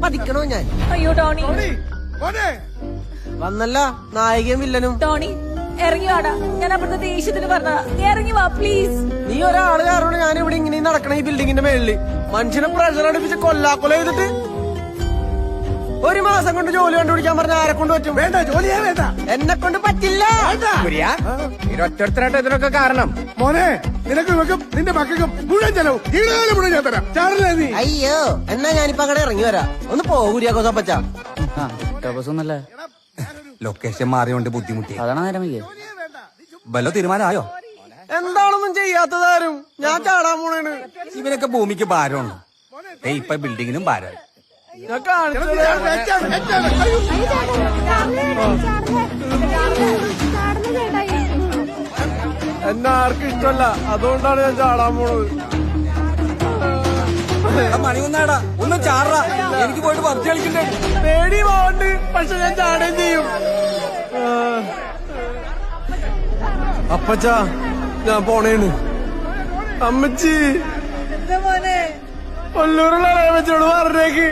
പതിക്കണോ ഞാൻ? അയ്യോ Tony വന്നല്ല നായികയും വില്ലനും. Tony ഇറങ്ങി വാടാ, ഞാൻ അപ്പുറത്തെ ദേഷ്യത്തിന് പറഞ്ഞതാ, നീ ഇറങ്ങി വാ പ്ലീസ്. നീ ഒരാള് കാരണം ഞാൻ ഇവിടെ ഇങ്ങനെ നടക്കണ ഈ ബിൽഡിങ്ങിന്റെ മേളില് മനുഷ്യനെ പ്രഷർ അടുപ്പിച്ച് കൊല്ലാക്കൊല ചെയ്തിട്ട് 1 മാസം കൊണ്ട് ജോലി കണ്ടുപിടിക്കാൻ പറഞ്ഞ ആരെ കൊണ്ട് പറ്റും? വേണ്ട, ജോലിയേ വേണ്ട, എന്നെ കൊണ്ട് പറ്റില്ല. ഒറ്റൊരുത്തരായിട്ട് ഇതിനൊക്കെ കാരണം. മോനെ, നിനക്കും നിന്റെ മക്കൾക്കും മുഴുവൻ ചെലവും ഈടുകാലം മുഴുവൻ ഞാൻ തരാം. ചാടില്ലേ നീ? അയ്യോ, എന്നാ ഞാനിപ്പോ അങ്ങനെ ഇറങ്ങി വരാം. ഒന്ന് പോകൂരിയാക്കോസപ്പച്ച. ലൊക്കേഷൻ മാറിയോണ്ട് ബുദ്ധിമുട്ടി. അതാണ് നേരം വല്ല തീരുമാനമായോ? എന്താണൊന്നും ചെയ്യാത്തതാരും. ഞാൻ ചാടാൻ പോണേണ്. ഇവനൊക്കെ ഭൂമിക്ക് ഭാരമുണ്ട്. ഇപ്പൊ ബിൽഡിങ്ങിനും ഭാരം. ഞാൻ കാണിച്ചത് എന്നെ ആർക്കും ഇഷ്ടമല്ല, അതുകൊണ്ടാണ് ഞാൻ ചാടാൻ പോണത്. മണി ഒന്നാടാ, ഒന്ന് ചാടാ. എനിക്ക് പോയിട്ട് പബ്ജി കളിക്കണ്ടേ. പേടി പോണ്ട്, പക്ഷെ ഞാൻ ചാടുകയും ചെയ്യും. അപ്പച്ചാ, ഞാൻ പോണേണ്. അമ്മച്ചി, കൊല്ലൂരുള്ള അമ്മച്ചോട് പറഞ്ഞേക്ക്.